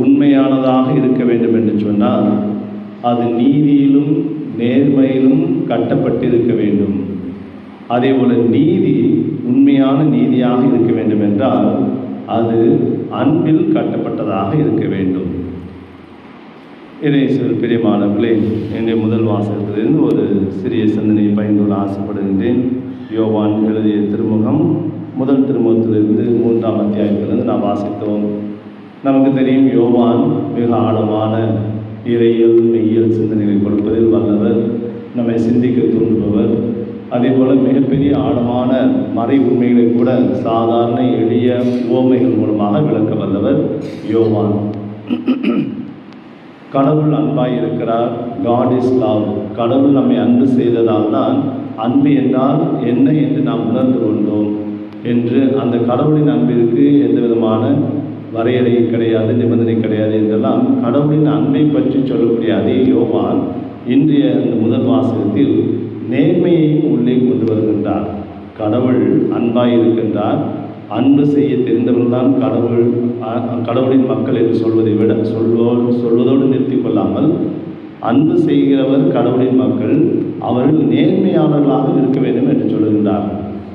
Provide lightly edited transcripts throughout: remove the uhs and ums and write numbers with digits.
உண்மையானதாக இருக்க வேண்டும் என்று சொன்னால் அது நீதியிலும் நேர்மையிலும் கட்டப்பட்டிருக்க வேண்டும். அதேபோல் நீதி உண்மையான நீதியாக இருக்க வேண்டும் என்றால் அது அன்பில் கட்டப்பட்டதாக இருக்க வேண்டும். இயேசுவில் பிரியமானவர்களே, என்னுடைய முதல் வாசகத்திலிருந்து ஒரு சிறிய சிந்தனையை பகிர்ந்து கொள்ள ஆசைப்படுகின்றேன். யோவான் எழுதிய திருமுகம், முதல் திருமுகத்திலிருந்து 3ஆம் அத்தியாயத்திலிருந்து நாம் வாசித்தோம். நமக்கு தெரியும், யோவான் மிக ஆழமான இறையியல் மெய்யியல் சிந்தனைகளை கொடுப்பதில் வல்லவர், நம்மை சிந்திக்க தூண்டுபவர். அதேபோல் மிகப்பெரிய ஆழமான மறை உண்மைகளை கூட சாதாரண எளிய உவமைகள் மூலமாக விளக்க வல்லவர் யோவான். கடவுள் அன்பாய் இருக்கிறார். God is love. கடவுள் நம்மை அன்பு செய்ததால் தான் அன்பு என்றால் என்ன என்று நாம் உணர்ந்து கொண்டோம் என்று, அந்த கடவுளின் அன்பிற்கு எந்த விதமான வரையறை கிடையாது, நிபந்தனை கிடையாது என்றெல்லாம் கடவுளின் அன்பை பற்றி சொல்லக்கூடிய அதே யோவான் இன்றைய அந்த முதல் வாசகத்தில் நேர்மையையும் உள்ளே கொண்டு வருகின்றார். கடவுள் அன்பாய் இருக்கின்றார். அன்பு செய்ய தெரிந்தவர்கள்தான் கடவுளின் மக்கள் என்று சொல்வதை விட சொல்வதோடு நிறுத்தி கொள்ளாமல், அன்பு செய்கிறவர் கடவுளின் மக்கள், அவர்கள் நேர்மையாளர்களாக இருக்க வேண்டும் என்று சொல்லுகின்றார்.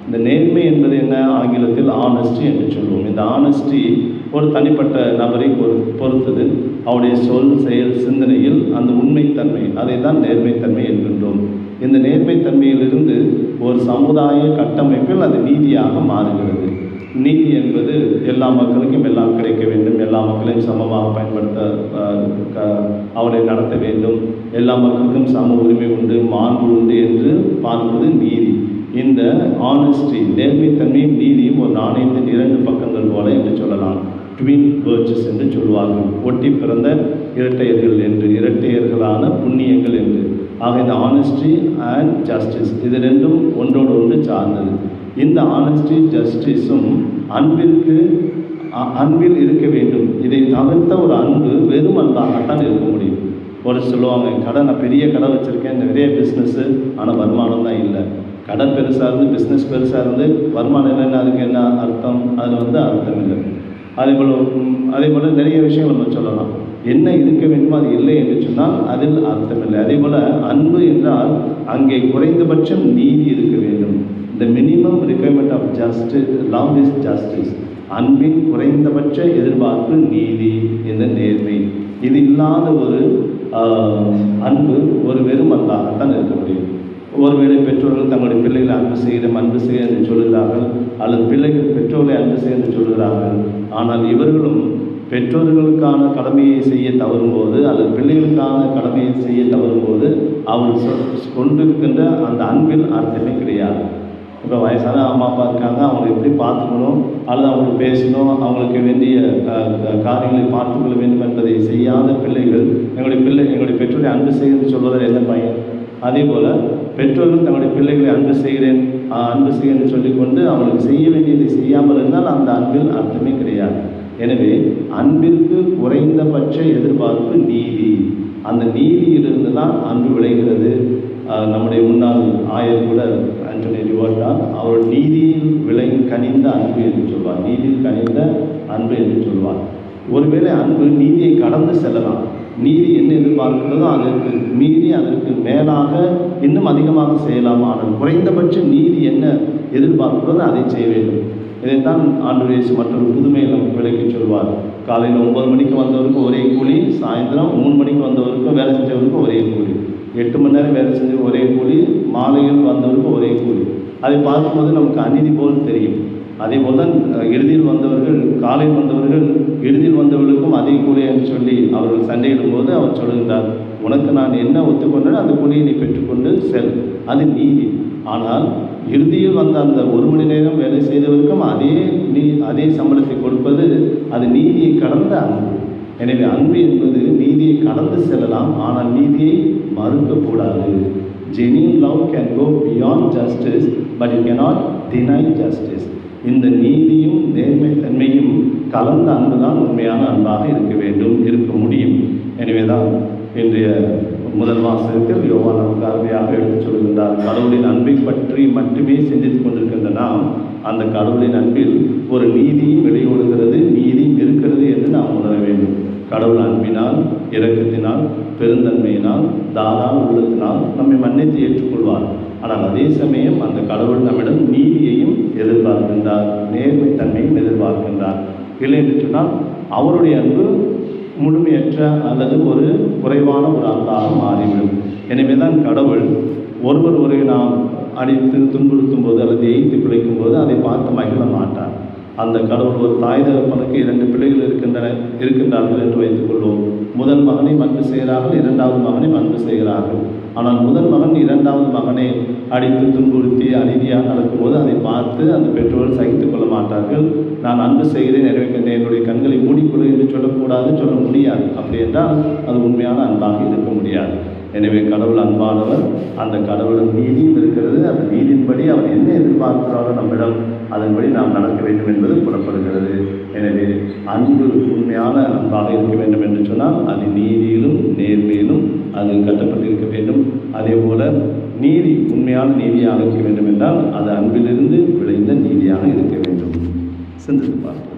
இந்த நேர்மை என்பது என்ன? ஆங்கிலத்தில் ஆனஸ்டி என்று சொல்வோம். இந்த ஆனஸ்டி ஒரு தனிப்பட்ட நபரை பொறுத்தது. அவருடைய சொல், செயல், சிந்தனையில் அந்த உண்மைத்தன்மை, அதை தான் நேர்மைத்தன்மை என்கின்றோம். இந்த நேர்மைத்தன்மையிலிருந்து ஒரு சமுதாய கட்டமைப்பில் அது நீதியாக மாறுகிறது. நீதி என்பது எல்லா மக்களுக்கும் எல்லாம் கிடைக்க வேண்டும், எல்லா மக்களையும் சமமாக பயன்படுத்த அவரை நடத்த வேண்டும், எல்லா மக்களுக்கும் சம உரிமை உண்டு, மாண்பு உண்டு என்று பார்ப்பது நீதி. இந்த ஆனஸ்டி, நேர்மைத்தன்மையும் நீதியும் ஒரு நாணயத்தின் 2 பக்கங்கள் போல என்று சொல்லலாம். ட்வின் வேர்ச்சஸ் என்று சொல்வார்கள். ஒட்டி பிறந்த இரட்டையர்கள் என்று, இரட்டையர்களான புண்ணியங்கள் என்று. ஆக இந்த ஆனஸ்டி அண்ட் ஜஸ்டிஸ், இது ரெண்டும் ஒன்றோடு ஒன்று சார்ந்தது. இந்த ஆனஸ்டி ஜஸ்டிஸும் அன்பில் இருக்க வேண்டும். இதை தவிர்த்த ஒரு அன்பு வெறும் அன்பாகத்தான் இருக்க முடியும். ஒரு சொல்லுவாங்க, நான் பெரிய கடை வச்சுருக்கேன், நிறைய பிஸ்னஸ்ஸு, ஆனால் வருமானம் தான் இல்லை. கடை பெருசாக இருந்து, பிஸ்னஸ் பெருசாக இருந்து, வருமானம் இல்லைன்னா அதுக்கு என்ன அர்த்தம்? அதில் அர்த்தம் இல்லை. அதேபோல் நிறைய விஷயங்கள் நம்ம சொல்லலாம். என்ன இருக்க வேண்டுமோ அது இல்லை என்று சொன்னால் அதில் அர்த்தமில்லை. அதேபோல் அன்பு என்றால் அங்கே குறைந்தபட்சம் நீதி இருக்க வேண்டும். The minimum requirement of justice, love is justice. அன்பின் குறைந்தபட்ச எதிர்பார்ப்பு நீதி, இந்த நேர்மை. இது இல்லாத ஒரு அன்பு ஒரு வெறும் அன்பாகத்தான் இருக்க முடியும். ஒருவேளை பெற்றோர்கள் தங்களுடைய பிள்ளைகளை அன்பு செய்ய என்று சொல்கிறார்கள், அல்லது பிள்ளைகள் பெற்றோர்களை அன்பு செய்ய என்று சொல்கிறார்கள். ஆனால் இவர்களும் பெற்றோர்களுக்கான கடமையை செய்ய தவறும்போது, அல்லது பிள்ளைகளுக்கான கடமையை செய்ய தவறும்போது அவர்கள் கொண்டிருக்கின்ற அந்த அன்பில் அர்த்தமே கிடையாது. இப்போ வயசான அம்மா அப்பா இருக்காங்க, அவங்களை எப்படி பார்த்துக்கணும், அல்லது அவங்களுக்கு பேசணும், அவங்களுக்கு வேண்டிய காரியங்களை பார்த்துக்கொள்ள வேண்டும் என்பதை செய்யாத பிள்ளைகள் எங்களுடைய பெற்றோரை அன்பு செய்ய சொல்வதில் என்ன பயன்? அதே போல் பெற்றோர்கள் தங்களுடைய பிள்ளைகளை அன்பு செய்ய சொல்லிக்கொண்டு அவங்களுக்கு செய்ய வேண்டியதை செய்யாமல் இருந்தால் அந்த அன்பில் அர்த்தமே கிடையாது. எனவே அன்பிற்கு குறைந்தபட்ச எதிர்பார்ப்பு நீதி. அந்த நீதியிலிருந்து தான் அன்பு விளைகிறது. நம்முடைய முன்னாள் ஆயர் கூட ஆண்டனி ரிவர்ட்டா அவர் நீதியில் கனிந்த அன்பு என்று சொல்வார். நீதியில் கனிந்த அன்பு என்று சொல்வார். ஒருவேளை அன்பு நீதியை கடந்து செல்லலாம். நீதி என்ன எதிர்பார்க்கிறதோ அதற்கு மீறி அதற்கு மேலாக இன்னும் அதிகமாக செய்யலாம். ஆனால் குறைந்தபட்ச நீதி என்ன எதிர்பார்க்கிறதோ அதை செய்ய வேண்டும். இதைத்தான் ஆண்டவர் இயேசு மற்றொரு புதுமையை நமக்கு விளக்கி சொல்வார். காலையில் 9 மணிக்கு வந்தவருக்கு ஒரே கூலி, சாயந்தரம் 3 மணிக்கு வந்தவருக்கும் வேலை செஞ்சவருக்கும் ஒரே கூலி, 8 மணி நேரம் வேலை செஞ்ச ஒரே கூலி, மாலையில் வந்தவருக்கும் ஒரே கூலி. அதை பார்க்கும்போது நமக்கு அநீதி போல் தெரியும். அதே போல் தான் இறுதியில் வந்தவர்கள், காலையில் வந்தவர்கள் இறுதியில் வந்தவர்களுக்கும் அதே கூலி என்று சொல்லி அவர்கள் சண்டையிடும்போது அவர் சொல்லுகின்றார், உனக்கு நான் என்ன ஒத்துக்கொண்டேன் அந்த கூலியை நீ பெற்றுக்கொண்டு செல், அது நீதி. ஆனால் இறுதியில் வந்த அந்த 1 மணி நேரம் வேலை செய்தவருக்கும் அதே சம்பளத்தை கொடுப்பது அது நீதியை கடந்த அன்பு. எனவே அன்பு என்பது நீதியை கடந்து செல்லலாம், ஆனால் நீதியை மறுக்கக்கூடாது. Genuine love can go beyond justice, but you cannot deny justice. இந்த நீதியும் நேர்மைத்தன்மையும் கலந்த அன்பு தான் உண்மையான அன்பாக இருக்க முடியும். எனவே தான் இன்றைய முதல் வாசகத்தில் யோவான் நமக்கு அருமையாக எடுத்துச் சொல்கின்றார். கடவுளின் அன்பை பற்றி மட்டுமே சிந்தித்துக் கொண்டிருக்கின்ற நாம் அந்த கடவுளின் அன்பில் ஒரு நீதியும் வெளியோடுகிறது, நீதியும் இருக்கிறது என்று நாம் உணர வேண்டும். கடவுள் அன்பினால், இரக்கத்தினால், பெருந்தன்மையினால், தாராள உள்ளத்தினால் நம்மை மன்னித்து ஏற்றுக்கொள்வார். ஆனால் அதே சமயம் அந்த கடவுள் நம்மிடம் நீதியையும் எதிர்பார்க்கின்றார், நேர்மைத்தன்மையும் எதிர்பார்க்கின்றார். இல்லை என்று சொன்னால் அவருடைய அன்பு முழுமையற்ற அல்லது ஒரு குறைவான ஒரு அன்பாக மாறிவிடும். எனவே தான் கடவுள் ஒருவரை நாம் அடித்து துன்புறுத்தும் போது அல்லது எய்த்து பிழைக்கும் போது அதை பார்த்து மகிழ மாட்டார். அந்த கடவுள் ஒரு தாய் தகப்பனுக்கு 2 பிள்ளைகள் இருக்கின்றார்கள் என்று வைத்துக்கொள்வோம். முதல் மகனை அன்பு செய்கிறார்கள், 2வது மகனை அன்பு செய்கிறார்கள். ஆனால் முதல் மகன் 2வது மகனை அடித்து துன்புறுத்தி அநீதியாக நடக்கும்போது அதை பார்த்து அந்த பெற்றோர்கள் சகித்து கொள்ள மாட்டார்கள். நான் அன்பு செய்கிறேன், எனவே என்னுடைய கண்களை மூடிக்கொடு என்று சொல்லக்கூடாது, சொல்ல முடியாது. அப்படி என்றால் அது உண்மையான அன்பாக இருக்க முடியாது. எனவே கடவுள் அன்பானவர், அந்த கடவுளின் நீதியும் இருக்கிறது. அந்த நீதியின்படி அவர் என்ன எதிர்பார்க்கிறாரோ நம்மிடம் அதன்படி நாம் நடக்க வேண்டும் என்பது புறப்படுகிறது. எனவே அன்பு உண்மையான அன்பாக இருக்க வேண்டும் என்று சொன்னால் அது நீதியிலும் நேர்மையிலும் அது கட்டப்பட்டிருக்க வேண்டும். அதே போல நீதி உண்மையான நீதியாக இருக்க வேண்டும் என்றால் அது அன்பிலிருந்து விளைந்த நீதியாக இருக்க வேண்டும். சிந்தித்து பார்ப்போம்.